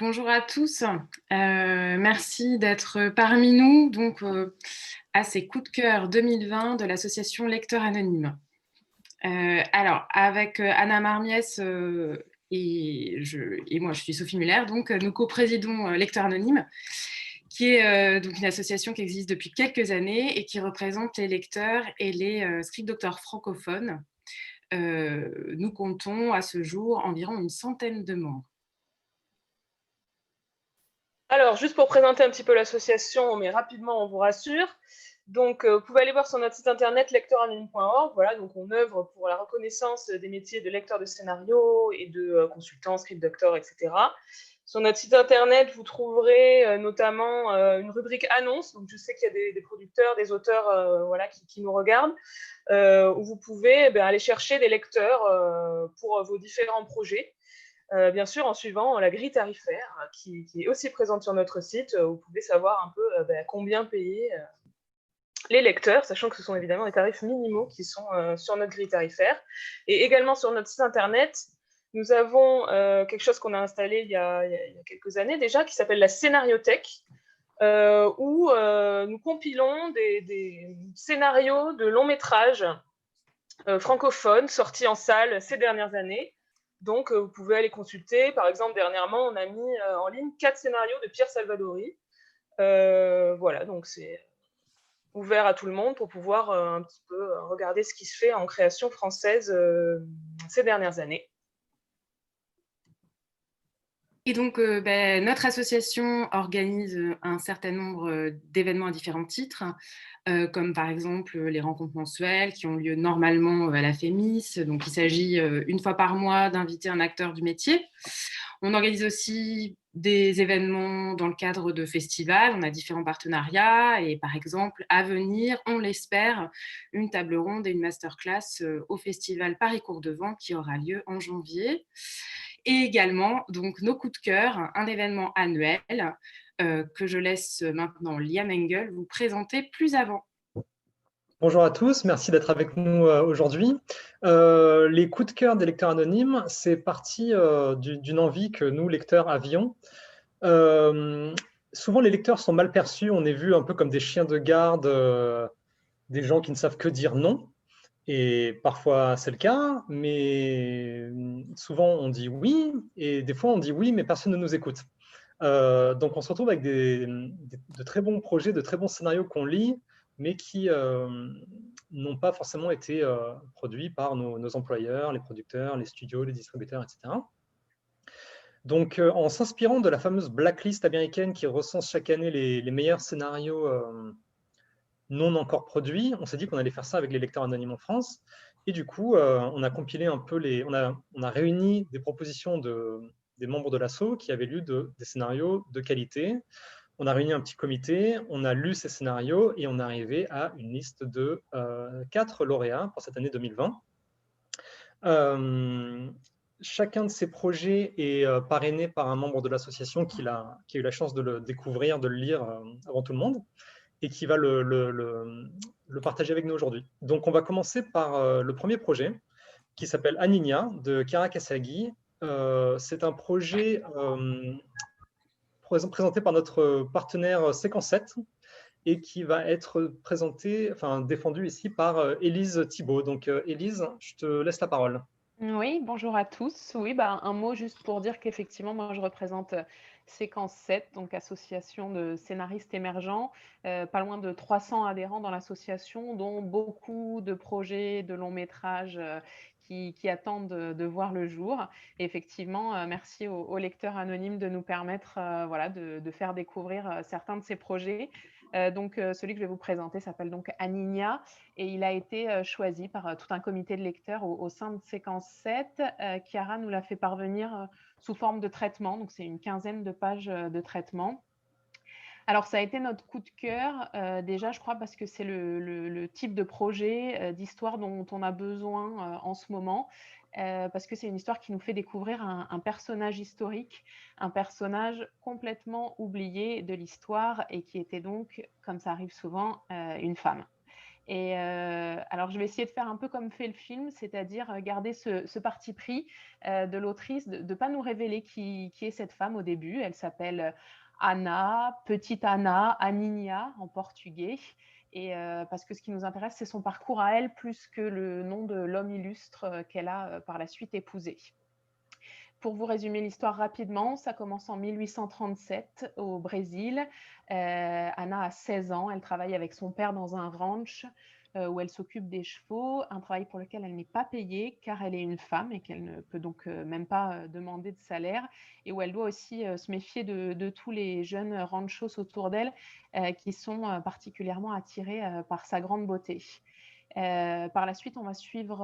Bonjour à tous. Merci d'être parmi nous donc, à ces coups de cœur 2020 de l'association Lecteurs Anonymes. Alors avec, Anna Marmiès, et moi je suis Sophie Muller, donc nous coprésidons, Lecteurs Anonymes, qui est donc une association qui existe depuis quelques années et qui représente les lecteurs et les script docteurs francophones. Nous comptons à ce jour environ une centaine de membres. Alors, juste pour présenter un petit peu l'association, mais rapidement, on vous rassure. Donc, vous pouvez aller voir sur notre site internet lecteuranonyme.org. Voilà, donc on œuvre pour la reconnaissance des métiers de lecteur de scénario et de consultant, script doctor, etc. Sur notre site internet, vous trouverez notamment une rubrique annonces. Donc, je sais qu'il y a des producteurs, des auteurs voilà, qui nous regardent, où vous pouvez aller chercher des lecteurs pour vos différents projets. Bien sûr, en suivant la grille tarifaire qui est aussi présente sur notre site. Vous pouvez savoir un peu combien payer les lecteurs, sachant que ce sont évidemment des tarifs minimaux qui sont sur notre grille tarifaire. Et également sur notre site internet, nous avons quelque chose qu'on a installé il y a quelques années déjà, qui s'appelle la Scénariothèque, où nous compilons des scénarios de longs métrages francophones sortis en salle ces dernières années. Donc, vous pouvez aller consulter. Par exemple, dernièrement, on a mis en ligne 4 scénarios de Pierre Salvadori. Voilà, donc c'est ouvert à tout le monde pour pouvoir un petit peu regarder ce qui se fait en création française ces dernières années. Et donc, notre association organise un certain nombre d'événements à différents titres, comme par exemple les rencontres mensuelles qui ont lieu normalement à la FEMIS. Donc, il s'agit une fois par mois d'inviter un acteur du métier. On organise aussi des événements dans le cadre de festivals. On a différents partenariats et par exemple, à venir, on l'espère, une table ronde et une masterclass au festival Paris-Cours-de-Vent qui aura lieu en janvier. Et également, donc, nos coups de cœur, un événement annuel que je laisse maintenant Liam Engel vous présenter plus avant. Bonjour à tous, merci d'être avec nous aujourd'hui. Les coups de cœur des lecteurs anonymes, c'est parti d'une envie que nous, lecteurs, avions. Souvent, les lecteurs sont mal perçus, on est vus un peu comme des chiens de garde, des gens qui ne savent que dire non. Et parfois, c'est le cas, mais souvent, on dit oui, et des fois, on dit oui, mais personne ne nous écoute. Donc, on se retrouve avec de très bons projets, de très bons scénarios qu'on lit, mais qui n'ont pas forcément été produits par nos employeurs, les producteurs, les studios, les distributeurs, etc. Donc, en s'inspirant de la fameuse blacklist américaine qui recense chaque année les meilleurs scénarios non encore produits, on s'est dit qu'on allait faire ça avec les lecteurs anonymes en France. Et du coup, on a compilé un peu on a réuni des propositions des membres de l'asso qui avaient lu des scénarios de qualité. On a réuni un petit comité, on a lu ces scénarios et on est arrivé à une liste de 4 lauréats pour cette année 2020. Chacun de ces projets est parrainé par un membre de l'association qui a eu la chance de le découvrir, de le lire avant tout le monde et qui va le partager avec nous aujourd'hui. Donc, on va commencer par le premier projet qui s'appelle Aninia de Kara Kasagi. C'est un projet présenté par notre partenaire Séquence 7 et qui va être défendu ici par Élise Thibault. Donc, Élise, je te laisse la parole. Oui, bonjour à tous. Oui, un mot juste pour dire qu'effectivement, moi, je représente Séquence 7, donc association de scénaristes émergents, pas loin de 300 adhérents dans l'association, dont beaucoup de projets de long métrage qui attendent de voir le jour. Et effectivement, merci aux lecteurs anonymes de nous permettre voilà, de faire découvrir certains de ces projets. Celui que je vais vous présenter s'appelle donc Aninia et il a été choisi par tout un comité de lecteurs au sein de Séquence 7. Chiara nous l'a fait parvenir sous forme de traitement, donc c'est une quinzaine de pages de traitement. Alors, ça a été notre coup de cœur, déjà, je crois, parce que c'est le type de projet, d'histoire dont on a besoin en ce moment, parce que c'est une histoire qui nous fait découvrir un personnage historique, un personnage complètement oublié de l'histoire et qui était donc, comme ça arrive souvent, une femme. Et alors, je vais essayer de faire un peu comme fait le film, c'est-à-dire garder ce parti pris de l'autrice, de ne pas nous révéler qui est cette femme au début. Elle s'appelle Anna, petite Anna, Aninha en portugais. Et parce que ce qui nous intéresse, c'est son parcours à elle, plus que le nom de l'homme illustre qu'elle a par la suite épousé. Pour vous résumer l'histoire rapidement, ça commence en 1837 au Brésil. Anna a 16 ans, elle travaille avec son père dans un ranch où elle s'occupe des chevaux, un travail pour lequel elle n'est pas payée car elle est une femme et qu'elle ne peut donc même pas demander de salaire, et où elle doit aussi se méfier de tous les jeunes ranchos autour d'elle qui sont particulièrement attirés par sa grande beauté. Par la suite, on va suivre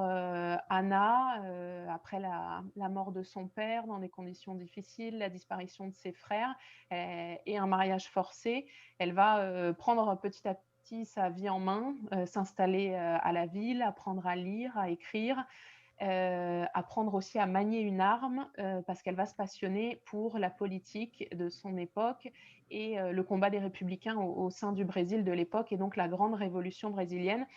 Anna après la mort de son père dans des conditions difficiles, la disparition de ses frères et un mariage forcé. Elle va prendre petit à petit sa vie en main, s'installer à la ville, apprendre à lire, à écrire, apprendre aussi à manier une arme parce qu'elle va se passionner pour la politique de son époque et le combat des républicains au sein du Brésil de l'époque, et donc la grande révolution brésilienne,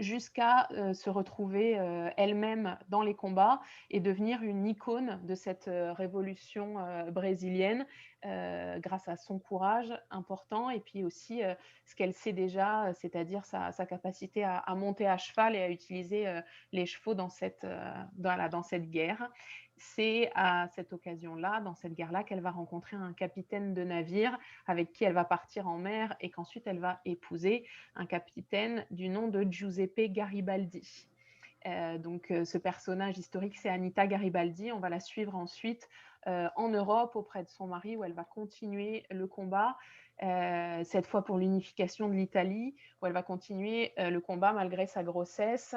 jusqu'à se retrouver elle-même dans les combats et devenir une icône de cette révolution brésilienne grâce à son courage important, et puis aussi ce qu'elle sait déjà, c'est-à-dire sa capacité à monter à cheval et à utiliser les chevaux dans cette guerre. C'est à cette occasion-là, dans cette guerre-là, qu'elle va rencontrer un capitaine de navire avec qui elle va partir en mer et qu'ensuite elle va épouser, un capitaine du nom de Giuseppe Garibaldi. Donc ce personnage historique, c'est Anita Garibaldi. On va la suivre ensuite en Europe auprès de son mari, où elle va continuer le combat, cette fois pour l'unification de l'Italie, où elle va continuer le combat malgré sa grossesse,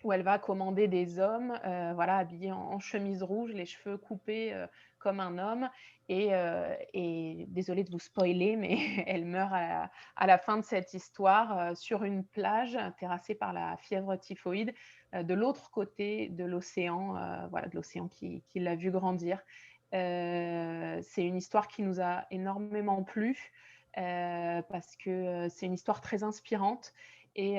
où elle va commander des hommes, voilà, habillés en chemise rouge, les cheveux coupés comme un homme. Et désolée de vous spoiler, mais elle meurt à la fin de cette histoire sur une plage terrassée par la fièvre typhoïde de l'autre côté de l'océan, voilà, de l'océan qui l'a vue grandir. C'est une histoire qui nous a énormément plu parce que c'est une histoire très inspirante. Et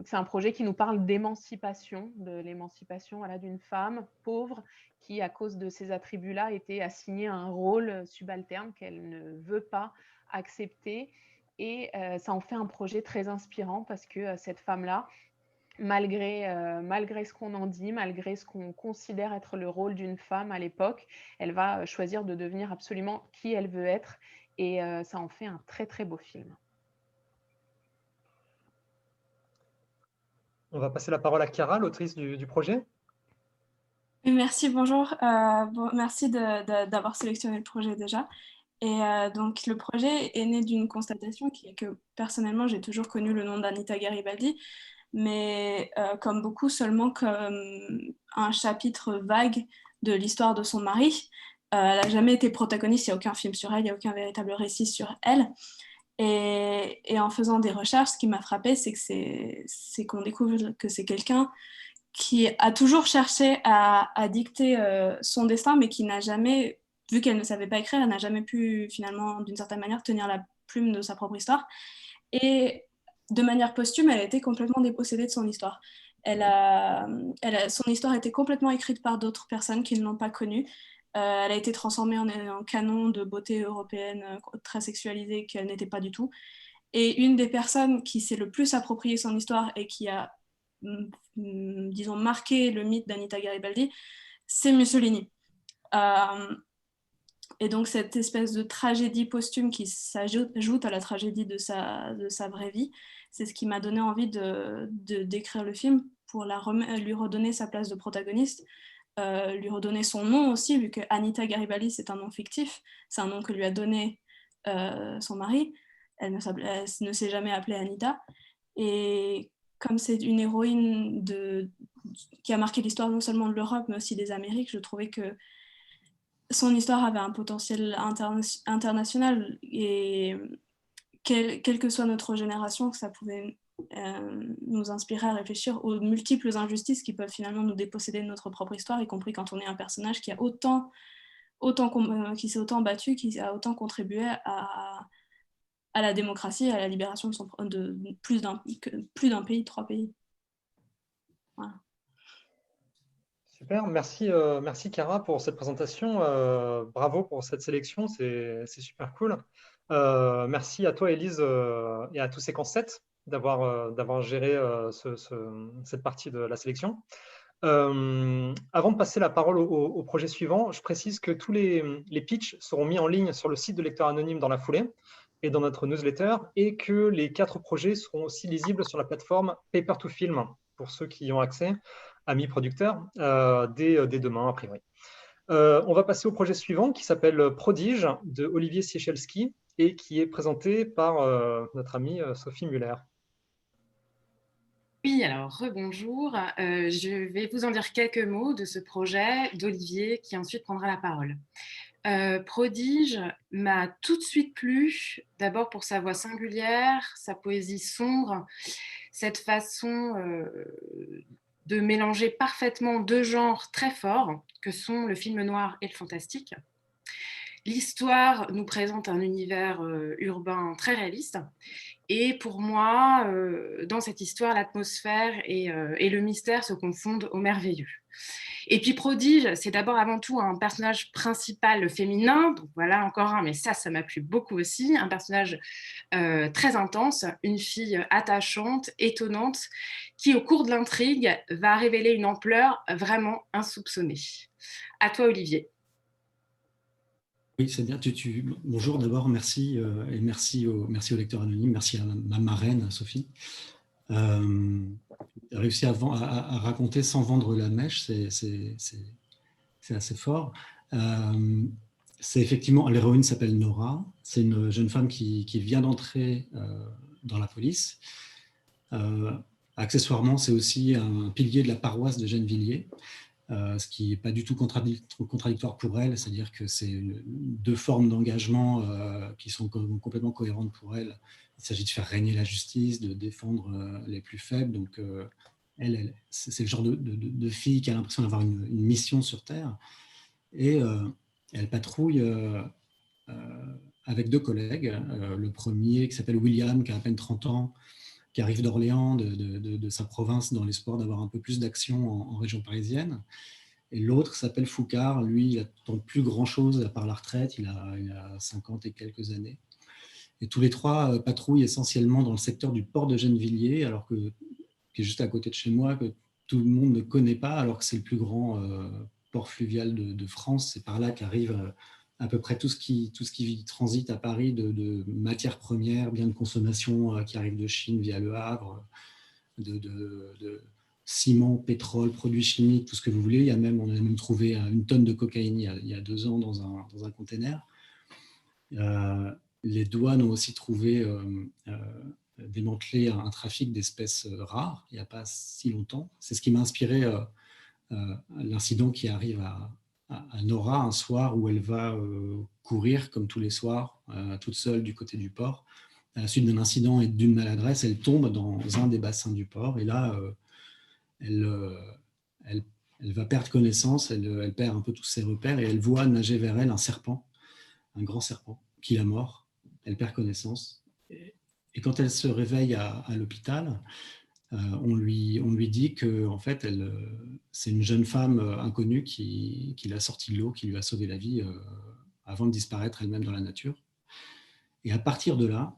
c'est un projet qui nous parle d'émancipation, de l'émancipation, voilà, d'une femme pauvre qui, à cause de ces attributs-là, était assignée à un rôle subalterne qu'elle ne veut pas accepter. Et ça en fait un projet très inspirant parce que cette femme-là, malgré ce qu'on en dit, malgré ce qu'on considère être le rôle d'une femme à l'époque, elle va choisir de devenir absolument qui elle veut être. Et ça en fait un très, très beau film. On va passer la parole à Chiara, l'autrice du projet. Merci, bonjour. Merci d'avoir sélectionné le projet déjà. Et donc le projet est né d'une constatation qui est que personnellement j'ai toujours connu le nom d'Anita Garibaldi, mais comme beaucoup seulement comme un chapitre vague de l'histoire de son mari. Elle n'a jamais été protagoniste, il n'y a aucun film sur elle, il n'y a aucun véritable récit sur elle. Et en faisant des recherches, ce qui m'a frappée, c'est qu'on découvre que c'est quelqu'un qui a toujours cherché à dicter son destin, mais qui n'a jamais, vu qu'elle ne savait pas écrire, elle n'a jamais pu finalement, d'une certaine manière, tenir la plume de sa propre histoire. Et de manière posthume, elle a été complètement dépossédée de son histoire. Son histoire a été complètement écrite par d'autres personnes qui ne l'ont pas connue. Elle a été transformée en canon de beauté européenne très sexualisée qu'elle n'était pas du tout. Et une des personnes qui s'est le plus approprié son histoire et qui a, disons, marqué le mythe d'Anita Garibaldi, c'est Mussolini. Et donc cette espèce de tragédie posthume qui s'ajoute à la tragédie de sa vraie vie, c'est ce qui m'a donné envie d'écrire le film pour lui redonner sa place de protagoniste, lui redonner son nom aussi, vu que Anita Garibaldi, c'est un nom fictif, c'est un nom que lui a donné son mari. Elle ne s'est jamais appelée Anita. Et comme c'est une héroïne qui a marqué l'histoire non seulement de l'Europe, mais aussi des Amériques, je trouvais que son histoire avait un potentiel international, et quelle que soit notre génération, que ça pouvait nous inspirer à réfléchir aux multiples injustices qui peuvent finalement nous déposséder de notre propre histoire, y compris quand on est un personnage qui s'est autant battu, qui a autant contribué à la démocratie et à la libération de plus d'un pays, 3 pays. Voilà. Super, merci, merci Cara pour cette présentation. Bravo pour cette sélection, c'est super cool. Merci à toi, Élise, et à tous Séquence 7 d'avoir géré cette partie de la sélection. Avant de passer la parole au projet suivant, je précise que tous les pitchs seront mis en ligne sur le site de Lecteur Anonyme dans la foulée et dans notre newsletter, et que les 4 projets seront aussi lisibles sur la plateforme Paper to Film pour ceux qui y ont accès, amis producteurs, dès demain, a priori. On va passer au projet suivant qui s'appelle Prodige de Olivier Siechelski et qui est présenté par notre amie Sophie Muller. Oui, alors rebonjour. Je vais vous en dire quelques mots de ce projet d'Olivier qui ensuite prendra la parole. Prodige m'a tout de suite plu, d'abord pour sa voix singulière, sa poésie sombre, cette façon de mélanger parfaitement 2 genres très forts que sont le film noir et le fantastique. L'histoire nous présente un univers urbain très réaliste. Et pour moi, dans cette histoire, l'atmosphère et le mystère se confondent au merveilleux. Et puis Prodige, c'est d'abord avant tout un personnage principal féminin, donc voilà encore un, mais ça m'a plu beaucoup aussi, un personnage très intense, une fille attachante, étonnante, qui au cours de l'intrigue va révéler une ampleur vraiment insoupçonnée. À toi Olivier. Oui, c'est bien. Bonjour d'abord, merci et merci au lecteur anonyme, merci à ma marraine Sophie. Réussi à raconter sans vendre la mèche, c'est assez fort. C'est effectivement, l'héroïne s'appelle Nora, c'est une jeune femme qui vient d'entrer dans la police. Accessoirement, c'est aussi un pilier de la paroisse de Gennevilliers. Ce qui n'est pas du tout contradictoire pour elle, c'est-à-dire que c'est 2 formes d'engagement qui sont complètement cohérentes pour elle. Il s'agit de faire régner la justice, de défendre les plus faibles. Donc, elle c'est le genre de fille qui a l'impression d'avoir une mission sur Terre. Et elle patrouille avec 2 collègues. Le premier qui s'appelle William, qui a à peine 30 ans, qui arrive d'Orléans, de sa province, dans l'espoir d'avoir un peu plus d'action en région parisienne. Et l'autre s'appelle Foucard. Lui, il n'attend plus grand-chose à part la retraite. Il a 50 et quelques années. Et tous les 3 patrouillent essentiellement dans le secteur du port de Gennevilliers, qui est juste à côté de chez moi, que tout le monde ne connaît pas, alors que c'est le plus grand port fluvial de France. C'est par là qu'arrive à peu près tout ce qui transite à Paris de matières premières, biens de consommation qui arrivent de Chine via Le Havre, de ciment, pétrole, produits chimiques, tout ce que vous voulez. On a même trouvé 1 tonne de cocaïne il y a 2 ans dans un container. Les douanes ont aussi démantelé un trafic d'espèces rares il n'y a pas si longtemps. C'est ce qui m'a inspiré l'incident qui arrive à Nora un soir où elle va courir comme tous les soirs, toute seule du côté du port. À la suite d'un incident et d'une maladresse, elle tombe dans un des bassins du port et là, elle va perdre connaissance, elle perd un peu tous ses repères et elle voit nager vers elle un serpent, un grand serpent qui la mord. Elle perd connaissance. Et quand elle se réveille à l'hôpital, on lui dit que en fait, c'est une jeune femme inconnue qui l'a sortie de l'eau, qui lui a sauvé la vie avant de disparaître elle-même dans la nature. Et à partir de là,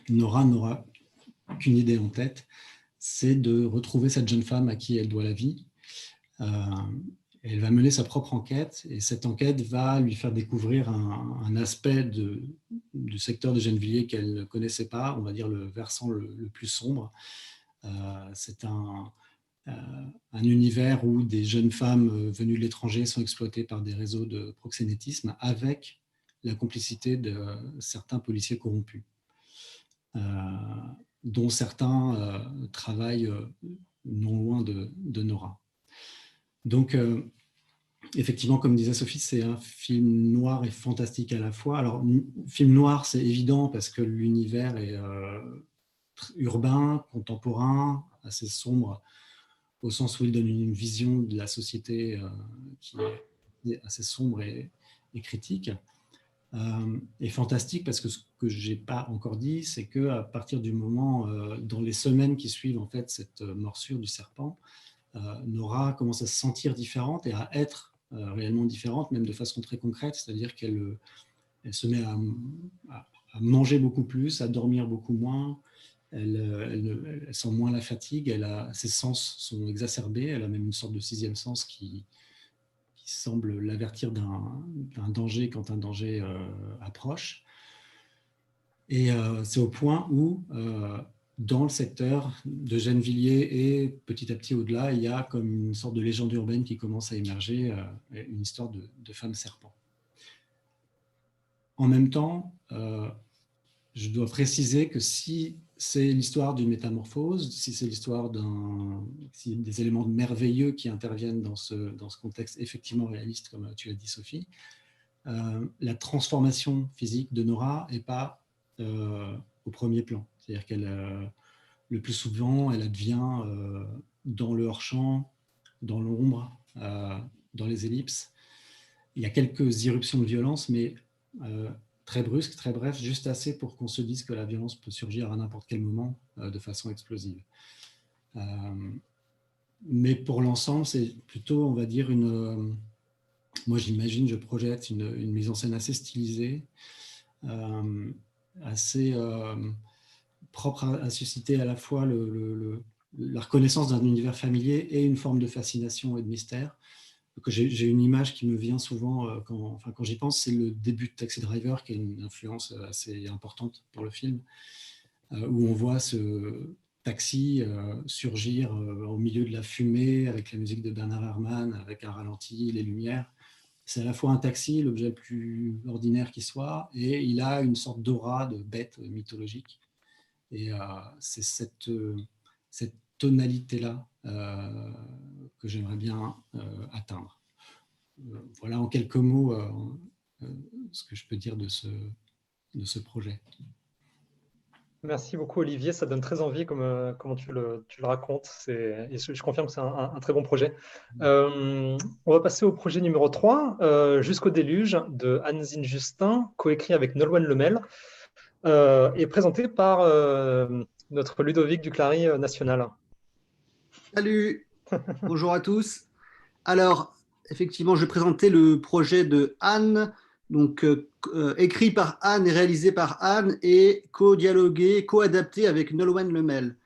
Nora n'aura qu'une idée en tête, c'est de retrouver cette jeune femme à qui elle doit la vie. Elle va mener sa propre enquête et cette enquête va lui faire découvrir un aspect du secteur de Gennevilliers qu'elle ne connaissait pas, on va dire le versant le plus sombre. C'est un univers où des jeunes femmes venues de l'étranger sont exploitées par des réseaux de proxénétisme avec la complicité de certains policiers corrompus, dont certains travaillent non loin de Nora. Donc, effectivement, comme disait Sophie, c'est un film noir et fantastique à la fois. Alors, film noir, c'est évident parce que l'univers est urbain, contemporain, assez sombre, au sens où il donne une vision de la société qui est assez sombre et critique. est fantastique parce que ce que je n'ai pas encore dit, c'est qu'à partir du moment, dans les semaines qui suivent en fait, cette morsure du serpent, Nora commence à se sentir différente et à être réellement différente, même de façon très concrète, c'est-à-dire qu'elle se met à manger beaucoup plus, à dormir beaucoup moins, elle sent moins la fatigue, ses sens sont exacerbés, elle a même une sorte de sixième sens qui semble l'avertir d'un danger quand un danger approche. Et c'est au point où, dans le secteur de Gennevilliers et petit à petit au-delà, il y a comme une sorte de légende urbaine qui commence à émerger, une histoire de femme serpent. En même temps, je dois préciser que si c'est l'histoire d'une métamorphose, si c'est l'histoire des éléments merveilleux qui interviennent dans ce contexte effectivement réaliste, comme tu l'as dit, Sophie, la transformation physique de Nora n'est pas au premier plan. C'est-à-dire qu'elle, le plus souvent, elle advient dans le hors-champ, dans l'ombre, dans les ellipses. Il y a quelques irruptions de violence, mais très brusques, très brefs, juste assez pour qu'on se dise que la violence peut surgir à n'importe quel moment de façon explosive. Mais pour l'ensemble, c'est plutôt, on va dire, moi j'imagine, je projette une mise en scène assez stylisée, assez propre à susciter à la fois la reconnaissance d'un univers familier et une forme de fascination et de mystère. J'ai une image qui me vient souvent quand j'y pense, c'est le début de Taxi Driver, qui est une influence assez importante pour le film, où on voit ce taxi surgir au milieu de la fumée, avec la musique de Bernard Herrmann, avec un ralenti, les lumières. C'est à la fois un taxi, l'objet le plus ordinaire qui soit, et il a une sorte d'aura de bête mythologique. Et c'est cette tonalité-là que j'aimerais bien atteindre. Voilà en quelques mots ce que je peux dire de ce projet. Merci beaucoup, Olivier. Ça donne très envie comment tu le racontes. Et je confirme que c'est un très bon projet. On va passer au projet numéro 3, Jusqu'au déluge, de Anne-Zine Justin, coécrit avec Nolwenn Lemel, et présenté par notre Ludovic Duclari national. Salut, bonjour à tous. Alors, effectivement, je vais présenter le projet de Anne, donc écrit par Anne et réalisé par Anne et co-dialogué, co-adapté avec Nolwenn Lemel.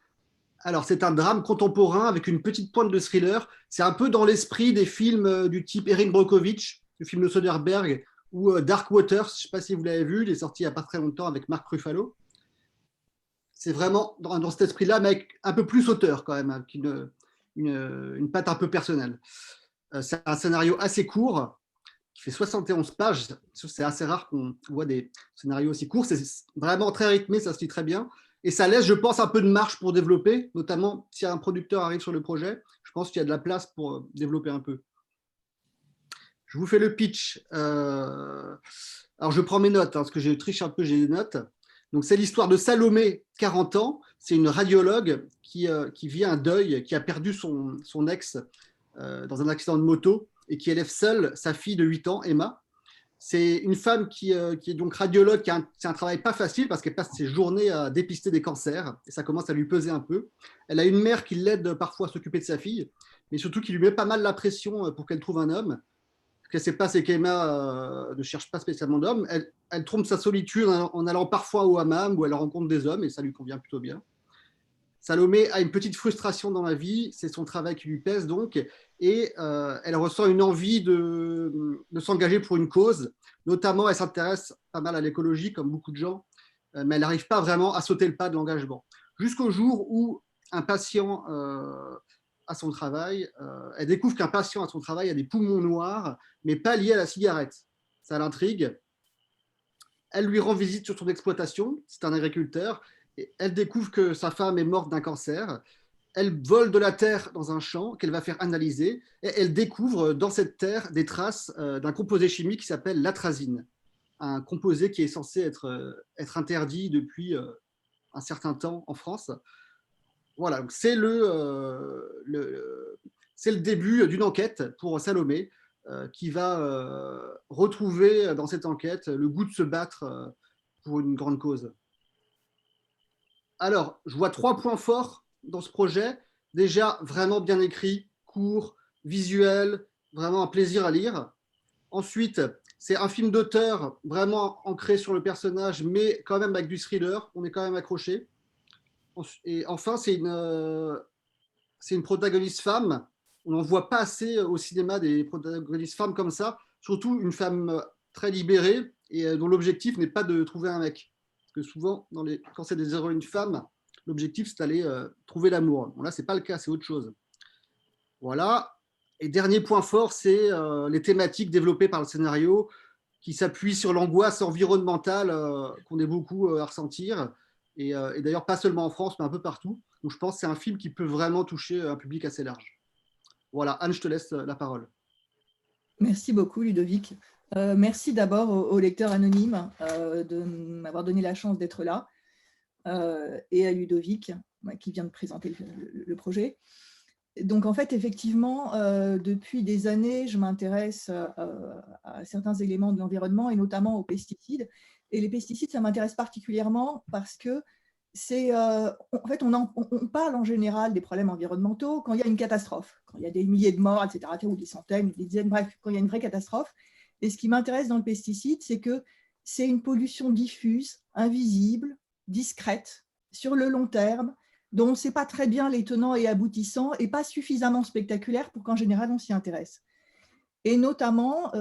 Alors, c'est un drame contemporain avec une petite pointe de thriller. C'est un peu dans l'esprit des films du type Erin Brockovich, le film de Soderbergh, ou Dark Waters, je ne sais pas si vous l'avez vu, il est sorti il n'y a pas très longtemps avec Mark Ruffalo. C'est vraiment dans cet esprit-là, mais avec un peu plus auteur quand même, avec une patte un peu personnelle. C'est un scénario assez court, qui fait 71 pages. C'est assez rare qu'on voit des scénarios aussi courts. C'est vraiment très rythmé, ça se lit très bien. Et ça laisse, je pense, un peu de marge pour développer, notamment si un producteur arrive sur le projet. Je pense qu'il y a de la place pour développer un peu. Je vous fais le pitch. Alors, je prends mes notes, parce que je triche un peu, j'ai des notes. Donc, c'est l'histoire de Salomé, 40 ans. C'est une radiologue qui vit un deuil, qui a perdu son ex dans un accident de moto et qui élève seule sa fille de 8 ans, Emma. C'est une femme qui est donc radiologue, c'est un travail pas facile parce qu'elle passe ses journées à dépister des cancers et ça commence à lui peser un peu. Elle a une mère qui l'aide parfois à s'occuper de sa fille, mais surtout qui lui met pas mal la pression pour qu'elle trouve un homme. Ce qu'elle ne sait pas, c'est qu'Emma ne cherche pas spécialement d'homme. Elle trompe sa solitude en allant parfois au hammam où elle rencontre des hommes et ça lui convient plutôt bien. Salomé a une petite frustration dans la vie, c'est son travail qui lui pèse donc, et elle ressent une envie de s'engager pour une cause. Notamment, elle s'intéresse pas mal à l'écologie, comme beaucoup de gens, mais elle n'arrive pas vraiment à sauter le pas de l'engagement. Jusqu'au jour où un patient à son travail, elle découvre qu'un patient à son travail a des poumons noirs, mais pas liés à la cigarette. Ça l'intrigue. Elle lui rend visite sur son exploitation, c'est un agriculteur, et elle découvre que sa femme est morte d'un cancer. Elle vole de la terre dans un champ qu'elle va faire analyser et elle découvre dans cette terre des traces d'un composé chimique qui s'appelle l'atrazine, un composé qui est censé être interdit depuis un certain temps en France. Voilà, donc c'est le début d'une enquête pour Salomé. qui va retrouver dans cette enquête le goût de se battre pour une grande cause. Alors, je vois 3 points forts dans ce projet. Déjà, vraiment bien écrit, court, visuel, vraiment un plaisir à lire. Ensuite, c'est un film d'auteur vraiment ancré sur le personnage, mais quand même avec du thriller. On est quand même accroché. Et enfin, c'est une protagoniste femme. On n'en voit pas assez au cinéma des protagonistes femmes comme ça. Surtout une femme très libérée et dont l'objectif n'est pas de trouver un mec. Parce que souvent, quand c'est des héroïnes femmes, l'objectif c'est d'aller trouver l'amour. Bon, là, c'est pas le cas, c'est autre chose. Voilà. Et dernier point fort, c'est les thématiques développées par le scénario qui s'appuient sur l'angoisse environnementale qu'on est beaucoup à ressentir. Et d'ailleurs, pas seulement en France, mais un peu partout. Donc, je pense que c'est un film qui peut vraiment toucher un public assez large. Voilà, Anne, je te laisse la parole. Merci beaucoup, Ludovic. Merci d'abord au lecteur anonyme de m'avoir donné la chance d'être là, et à Ludovic, qui vient de présenter le projet. Donc, en fait, effectivement, depuis des années, je m'intéresse à certains éléments de l'environnement et notamment aux pesticides. Et les pesticides, ça m'intéresse particulièrement parce que en fait, on parle en général des problèmes environnementaux quand il y a une catastrophe, quand il y a des milliers de morts, etc., ou des centaines, des dizaines, bref, quand il y a une vraie catastrophe. Et ce qui m'intéresse dans le pesticide, c'est que c'est une pollution diffuse, invisible, discrète, sur le long terme, dont on ne sait pas très bien les tenants et aboutissants et pas suffisamment spectaculaire pour qu'en général on s'y intéresse. Et notamment,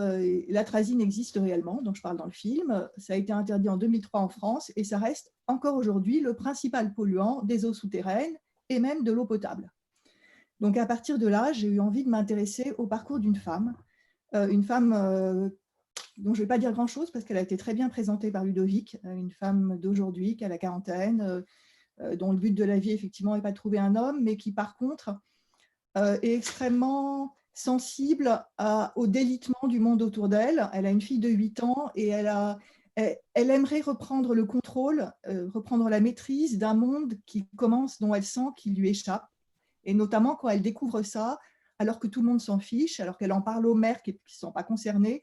l'atrazine existe réellement, dont je parle dans le film. Ça a été interdit en 2003 en France et ça reste encore aujourd'hui le principal polluant des eaux souterraines et même de l'eau potable. Donc à partir de là, j'ai eu envie de m'intéresser au parcours d'une femme dont je ne vais pas dire grand-chose parce qu'elle a été très bien présentée par Ludovic, une femme d'aujourd'hui qui a la quarantaine, dont le but de la vie, effectivement, n'est pas de trouver un homme, mais qui, par contre, est extrêmement sensible au délitement du monde autour d'elle. Elle a une fille de 8 ans et elle aimerait reprendre le contrôle, reprendre la maîtrise d'un monde dont elle sent qu'il lui échappe. Et notamment quand elle découvre ça, alors que tout le monde s'en fiche, alors qu'elle en parle aux mères qui ne sont pas concernées,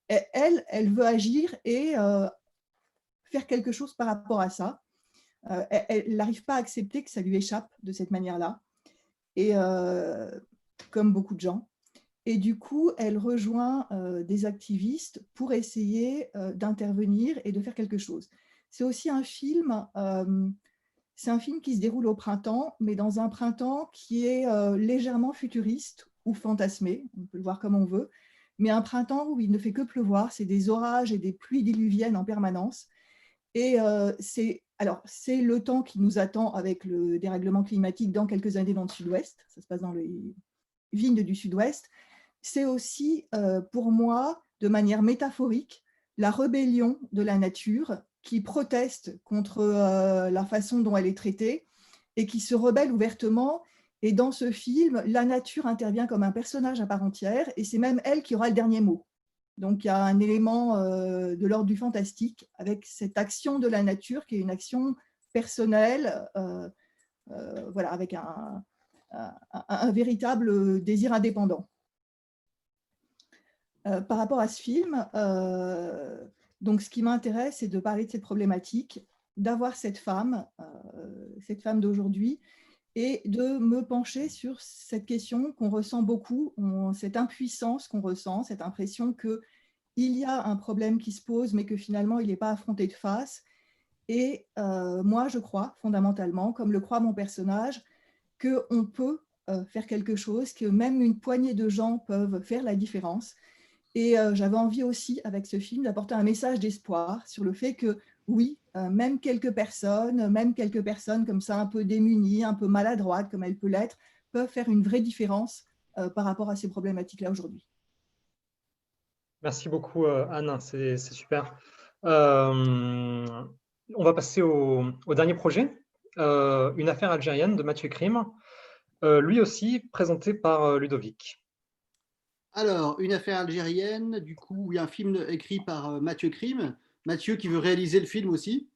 elle veut agir et faire quelque chose par rapport à ça. Elle n'arrive pas à accepter que ça lui échappe de cette manière-là, et comme beaucoup de gens. Et du coup, elle rejoint des activistes pour essayer d'intervenir et de faire quelque chose. C'est aussi un film, qui se déroule au printemps, mais dans un printemps qui est légèrement futuriste ou fantasmé, on peut le voir comme on veut, mais un printemps où il ne fait que pleuvoir, c'est des orages et des pluies diluviennes en permanence. Et c'est le temps qui nous attend avec le dérèglement climatique dans quelques années dans le sud-ouest. Ça se passe dans les vignes du sud-ouest. C'est aussi, pour moi, de manière métaphorique, la rébellion de la nature qui proteste contre la façon dont elle est traitée et qui se rebelle ouvertement. Et dans ce film, la nature intervient comme un personnage à part entière et c'est même elle qui aura le dernier mot. Donc, il y a un élément de l'ordre du fantastique avec cette action de la nature qui est une action personnelle, voilà, avec un véritable désir indépendant. Par rapport à ce film, donc ce qui m'intéresse, c'est de parler de cette problématique, d'avoir cette femme d'aujourd'hui, et de me pencher sur cette question qu'on ressent beaucoup, cette impuissance qu'on ressent, cette impression qu'il y a un problème qui se pose, mais que finalement, il n'est pas affronté de face. Et moi, je crois fondamentalement, comme le croit mon personnage, qu'on peut faire quelque chose, que même une poignée de gens peuvent faire la différence. Et j'avais envie aussi, avec ce film, d'apporter un message d'espoir sur le fait que, oui, même quelques personnes comme ça, un peu démunies, un peu maladroites, comme elles peuvent l'être, peuvent faire une vraie différence par rapport à ces problématiques-là aujourd'hui. Merci beaucoup, Anne, c'est super. On va passer au dernier projet, Une affaire algérienne de Mathieu Crime, lui aussi présenté par Ludovic. Alors, Une affaire algérienne, du coup, il y a un film écrit par Mathieu Crime. Mathieu qui veut réaliser le film aussi.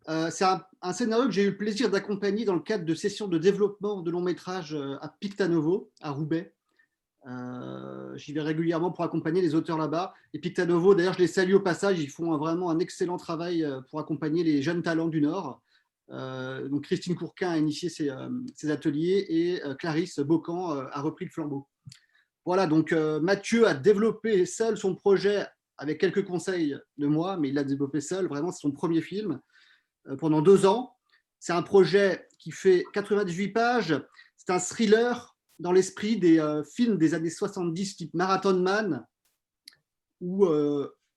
C'est un scénario que j'ai eu le plaisir d'accompagner dans le cadre de sessions de développement de long métrage à Pictanovo, à Roubaix. J'y vais régulièrement pour accompagner les auteurs là-bas. Et Picta Novo, d'ailleurs, je les salue au passage, ils font vraiment un excellent travail pour accompagner les jeunes talents du Nord. Donc Christine Courquin a initié ces ateliers et Clarisse Bocan a repris le flambeau. Voilà, donc Mathieu a développé seul son projet avec quelques conseils de moi, mais il l'a développé seul, vraiment, c'est son premier film pendant 2 ans. C'est un projet qui fait 98 pages, c'est un thriller dans l'esprit des films des années 70 type Marathon Man ou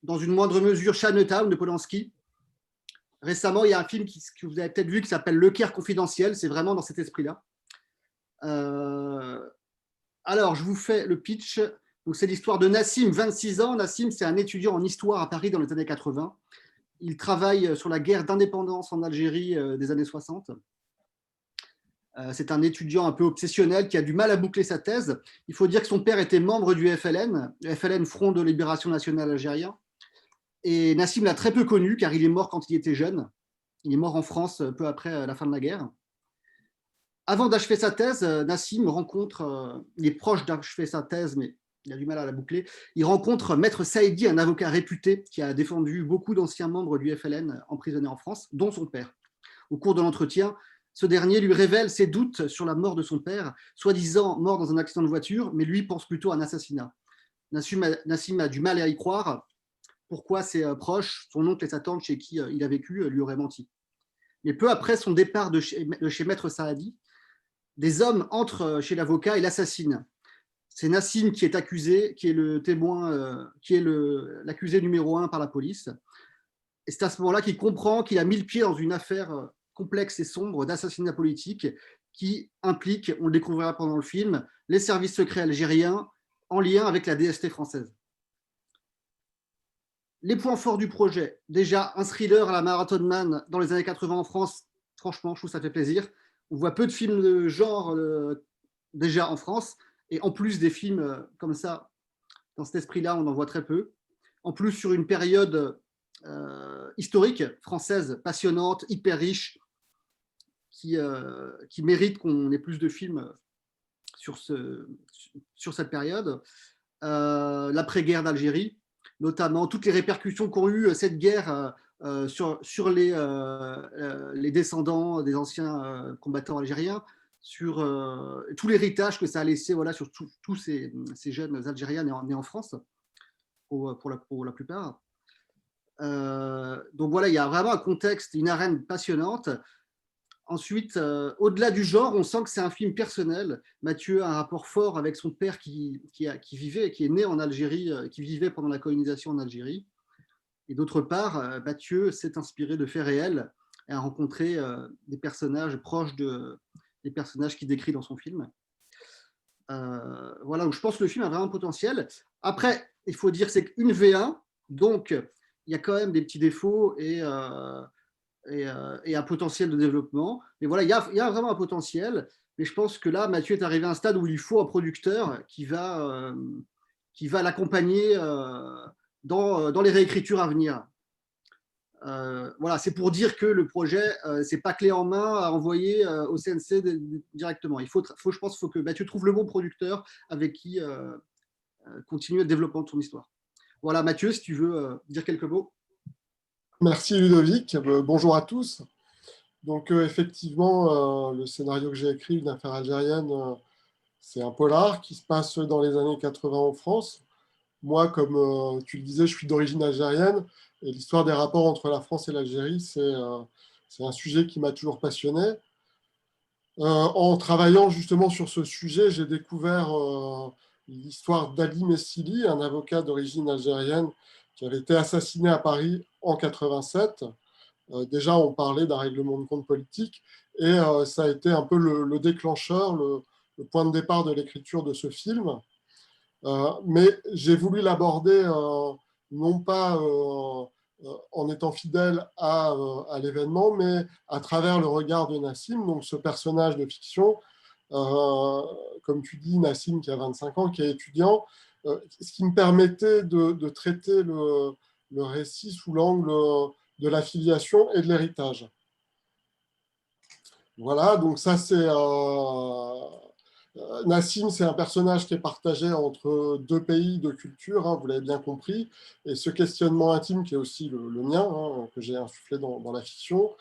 dans une moindre mesure Chinatown de Polanski. Récemment, il y a un film que vous avez peut-être vu qui s'appelle Le Caire confidentiel, c'est vraiment dans cet esprit-là. Alors, je vous fais le pitch. C'est l'histoire de Nassim, 26 ans. Nassim, c'est un étudiant en histoire à Paris dans les années 80. Il travaille sur la guerre d'indépendance en Algérie des années 60. C'est un étudiant un peu obsessionnel qui a du mal à boucler sa thèse. Il faut dire que son père était membre du FLN, le FLN, Front de Libération Nationale Algérien. Et Nassim l'a très peu connu car il est mort quand il était jeune. Il est mort en France peu après la fin de la guerre. Avant d'achever sa thèse, Nassim rencontre, il est proche d'achever sa thèse, mais il a du mal à la boucler. Il rencontre Maître Saïdi, un avocat réputé qui a défendu beaucoup d'anciens membres du FLN emprisonnés en France, dont son père. Au cours de l'entretien, ce dernier lui révèle ses doutes sur la mort de son père, soi-disant mort dans un accident de voiture, mais lui pense plutôt à un assassinat. Nassim a du mal à y croire. Pourquoi ses proches, son oncle et sa tante chez qui il a vécu, lui auraient menti. Mais peu après son départ de chez Maître Saïdi, des hommes entrent chez l'avocat et l'assassinent. C'est Nassim qui est accusé, qui est le témoin, qui est l'accusé numéro 1 par la police. Et c'est à ce moment-là qu'il comprend qu'il a mis le pied dans une affaire complexe et sombre d'assassinat politique qui implique, on le découvrira pendant le film, les services secrets algériens en lien avec la DST française. Les points forts du projet, déjà un thriller à la Marathon Man dans les années 80 en France, franchement, je trouve que ça fait plaisir. On voit peu de films de genre déjà en France, et en plus des films comme ça, dans cet esprit-là, on en voit très peu. En plus, sur une période historique française passionnante, hyper riche, qui mérite qu'on ait plus de films sur cette période. L'après-guerre d'Algérie, notamment toutes les répercussions qu'ont eu cette guerre sur les descendants des anciens combattants algériens, sur tout l'héritage que ça a laissé sur tous ces jeunes Algériens nés en France, pour la plupart. Donc voilà, il y a vraiment un contexte, une arène passionnante. Ensuite, au-delà du genre, on sent que c'est un film personnel. Mathieu a un rapport fort avec son père qui vivait, qui est né en Algérie, qui vivait pendant la colonisation en Algérie. Et d'autre part, Mathieu s'est inspiré de faits réels et a rencontré des personnages proches des personnages qu'il décrit dans son film. Voilà, donc je pense que le film a vraiment un potentiel. Après, il faut dire que c'est une V1, donc il y a quand même des petits défauts et un potentiel de développement. Mais voilà, il y a vraiment un potentiel. Mais je pense que là, Mathieu est arrivé à un stade où il faut un producteur qui va l'accompagner dans les réécritures à venir. Voilà, c'est pour dire que le projet, c'est pas clé en main à envoyer au CNC directement. Je pense qu'il faut que Mathieu trouve le bon producteur avec qui continuer le développement de son histoire. Voilà, Mathieu, si tu veux dire quelques mots. Merci Ludovic, bonjour à tous. Donc effectivement, le scénario que j'ai écrit, Une affaire algérienne, c'est un polar qui se passe dans les années 80 en France. Moi, comme tu le disais, je suis d'origine algérienne et l'histoire des rapports entre la France et l'Algérie, c'est un sujet qui m'a toujours passionné. En travaillant justement sur ce sujet, j'ai découvert l'histoire d'Ali Messili, un avocat d'origine algérienne qui avait été assassiné à Paris en 87. Déjà, on parlait d'un règlement de compte politique et ça a été un peu le déclencheur, le point de départ de l'écriture de ce film. Mais j'ai voulu l'aborder non pas en étant fidèle à l'événement, mais à travers le regard de Nassim, donc ce personnage de fiction, comme tu dis, Nassim qui a 25 ans, qui est étudiant, ce qui me permettait de traiter le récit sous l'angle de la filiation et de l'héritage. Voilà, donc ça c'est Nassim, c'est un personnage qui est partagé entre deux pays, deux cultures, hein, vous l'avez bien compris, et ce questionnement intime qui est aussi le mien, hein, que j'ai insufflé dans la fiction,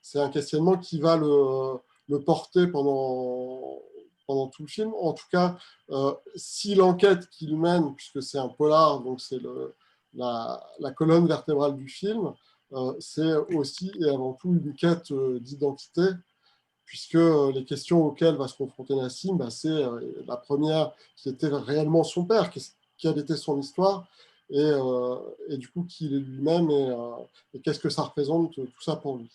c'est un questionnement qui va le porter pendant tout le film. En tout cas, si l'enquête qu'il mène, puisque c'est un polar, donc c'est la colonne vertébrale du film, c'est aussi et avant tout une quête d'identité, puisque les questions auxquelles va se confronter Nassim, c'est la première qui était réellement son père, quelle était son histoire, et du coup qui il est lui-même, et qu'est-ce que ça représente, tout ça pour lui.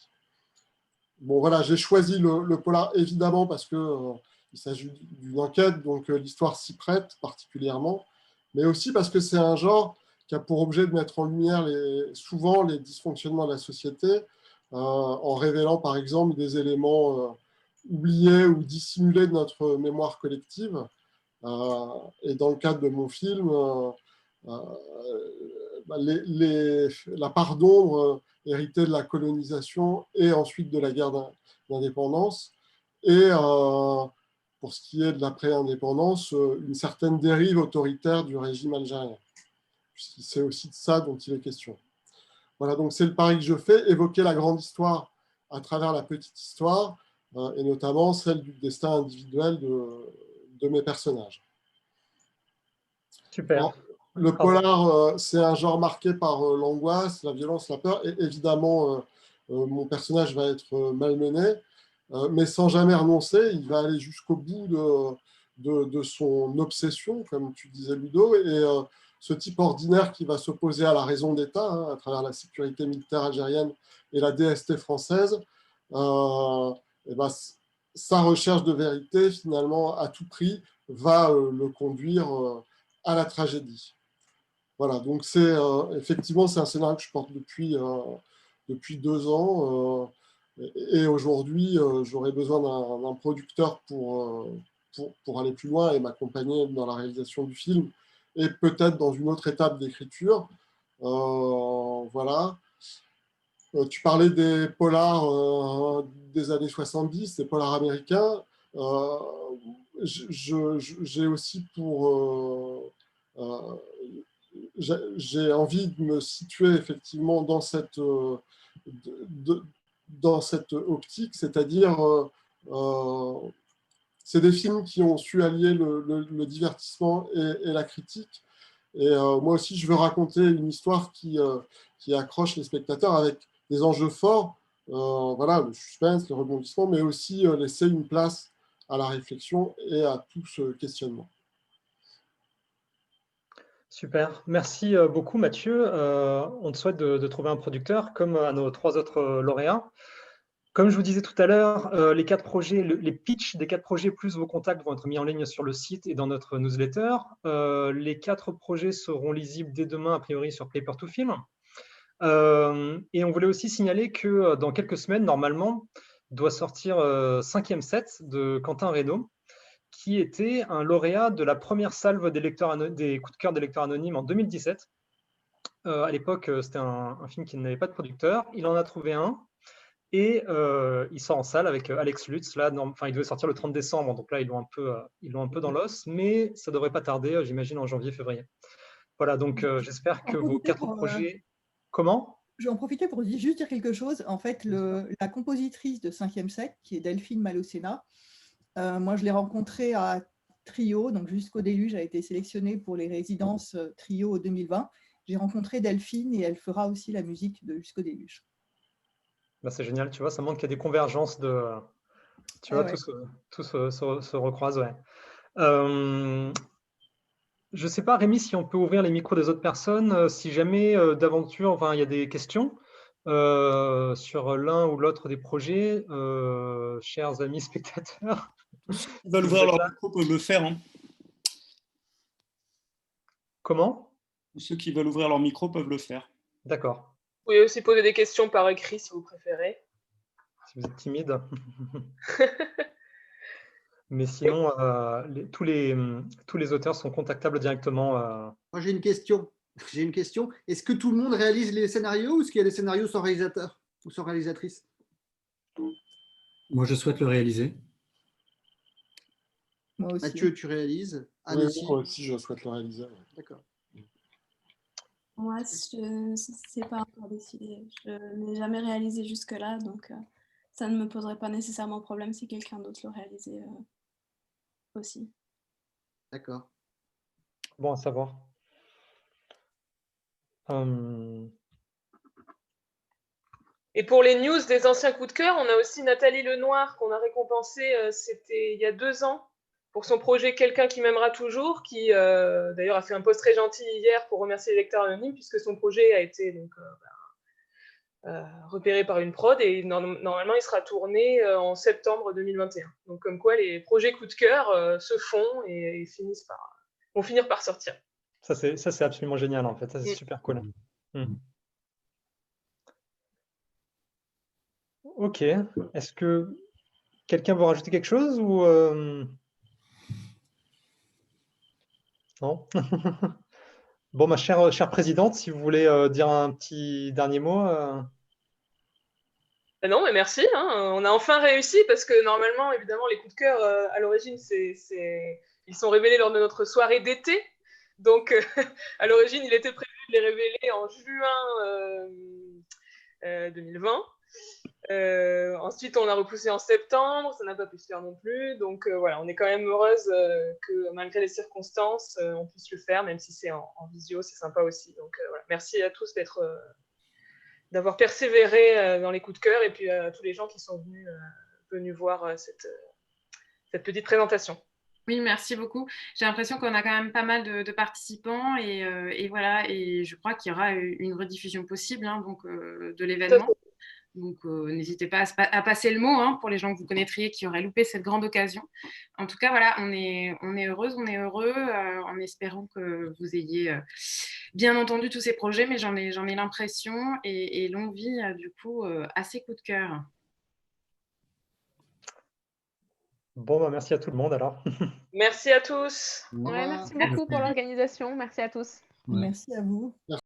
Bon voilà, j'ai choisi le polar évidemment parce que il s'agit d'une enquête, donc l'histoire s'y prête particulièrement, mais aussi parce que c'est un genre qui a pour objet de mettre en lumière souvent les dysfonctionnements de la société, en révélant par exemple des éléments oubliés ou dissimulés de notre mémoire collective. Et dans le cadre de mon film, la part d'ombre héritée de la colonisation et ensuite de la guerre d'indépendance, et pour ce qui est de l'après-indépendance, une certaine dérive autoritaire du régime algérien. C'est aussi de ça dont il est question. Voilà, donc c'est le pari que je fais, évoquer la grande histoire à travers la petite histoire, et notamment celle du destin individuel de mes personnages. Super. Alors, le polar, c'est un genre marqué par l'angoisse, la violence, la peur, et évidemment, mon personnage va être malmené, mais sans jamais renoncer, il va aller jusqu'au bout de son obsession, comme tu disais Ludo, et ce type ordinaire qui va s'opposer à la raison d'État, hein, à travers la sécurité militaire algérienne et la DST française, sa recherche de vérité, finalement, à tout prix, va le conduire à la tragédie. Voilà, donc effectivement, c'est un scénario que je porte depuis 2 ans, et aujourd'hui, j'aurais besoin d'un producteur pour aller plus loin et m'accompagner dans la réalisation du film, et peut-être dans une autre étape d'écriture. Voilà. Tu parlais des polars des années 70, des polars américains. J'ai aussi j'ai envie de me situer effectivement dans cette optique, c'est-à-dire c'est des films qui ont su allier le divertissement et la critique. Et moi aussi, je veux raconter une histoire qui accroche les spectateurs avec des enjeux forts, voilà, le suspense, le rebondissement, mais aussi laisser une place à la réflexion et à tout ce questionnement. Super, merci beaucoup Mathieu. On te souhaite de trouver un producteur comme à nos 3 autres lauréats. Comme je vous disais tout à l'heure, les 4 projets, les pitchs des 4 projets plus vos contacts vont être mis en ligne sur le site et dans notre newsletter. Les 4 projets seront lisibles dès demain, a priori, sur Paper to Film. Et on voulait aussi signaler que dans quelques semaines, normalement, doit sortir 5e set de Quentin Reynaud, qui était un lauréat de la première salve des coups de cœur des lecteurs anonymes en 2017. À l'époque, c'était un film qui n'avait pas de producteur. Il en a trouvé un. Et il sort en salle avec Alex Lutz. Là, il devait sortir le 30 décembre, donc là, ils l'ont un peu dans l'os, mais ça ne devrait pas tarder, j'imagine, en janvier-février. Voilà, donc j'espère que vos 4 projets... Comment ? Je vais en profiter pour juste dire quelque chose. En fait, la compositrice de 5e set, qui est Delphine Malocena, moi, je l'ai rencontrée à Trio, donc jusqu'au déluge, a été sélectionnée pour les résidences Trio 2020. J'ai rencontré Delphine et elle fera aussi la musique de Jusqu'au déluge. C'est génial, tu vois, ça montre qu'il y a des convergences tu vois, tout se recroise, ouais. Je ne sais pas, Rémi, si on peut ouvrir les micros des autres personnes, si jamais d'aventure, il y a des questions sur l'un ou l'autre des projets, chers amis spectateurs. Ceux qui veulent ouvrir leur micro peuvent le faire. Hein. Comment ? Ceux qui veulent ouvrir leur micro peuvent le faire. D'accord. Vous pouvez aussi poser des questions par écrit si vous préférez. Si vous êtes timide. Mais sinon, tous les auteurs sont contactables directement. Moi, j'ai une question. Est-ce que tout le monde réalise les scénarios ou est-ce qu'il y a des scénarios sans réalisateur ou sans réalisatrice ? Moi, je souhaite le réaliser. Moi aussi. Mathieu, tu réalises. Anne Oui, aussi. moi aussi, je souhaite le réaliser. Ouais. D'accord. Moi, c'est pas encore décidé. Je n'ai jamais réalisé jusque-là, donc ça ne me poserait pas nécessairement problème si quelqu'un d'autre le réalisait aussi. D'accord. Bon à savoir. Et pour les news des anciens coups de cœur, on a aussi Nathalie Lenoir qu'on a récompensée, c'était il y a 2 ans, pour son projet Quelqu'un qui m'aimera toujours, qui d'ailleurs a fait un post très gentil hier pour remercier les lecteurs anonymes, puisque son projet a été donc, repéré par une prod et normalement il sera tourné en septembre 2021. Donc comme quoi les projets coup de cœur se font et vont finir par sortir. Ça, c'est absolument génial, en fait. Ça, c'est super cool. Ok. Est-ce que quelqu'un veut rajouter quelque chose ou non? Bon, ma chère présidente, si vous voulez dire un petit dernier mot. Non, mais merci. Hein. On a enfin réussi parce que normalement, évidemment, les coups de cœur, à l'origine, ils sont révélés lors de notre soirée d'été. Donc, à l'origine, il était prévu de les révéler en juin 2020. Ensuite, on a repoussé en septembre. Ça n'a pas pu se faire non plus. Donc, voilà, on est quand même heureuse que malgré les circonstances, on puisse le faire, même si c'est en visio, c'est sympa aussi. Donc, voilà. Merci à tous d'avoir persévéré dans les coups de cœur et puis à tous les gens qui sont venus voir cette petite présentation. Oui, merci beaucoup. J'ai l'impression qu'on a quand même pas mal de participants et voilà, et je crois qu'il y aura une rediffusion possible donc, de l'événement. Donc, n'hésitez pas à passer le mot pour les gens que vous connaîtriez qui auraient loupé cette grande occasion. En tout cas, voilà, on est heureuse, on est heureux en espérant que vous ayez bien entendu tous ces projets, mais j'en ai l'impression et l'envie, du coup, assez coup de cœur. Bon, bah, merci à tout le monde alors. Merci à tous. Ouais, merci beaucoup pour l'organisation. Merci à tous. Merci à vous. Merci.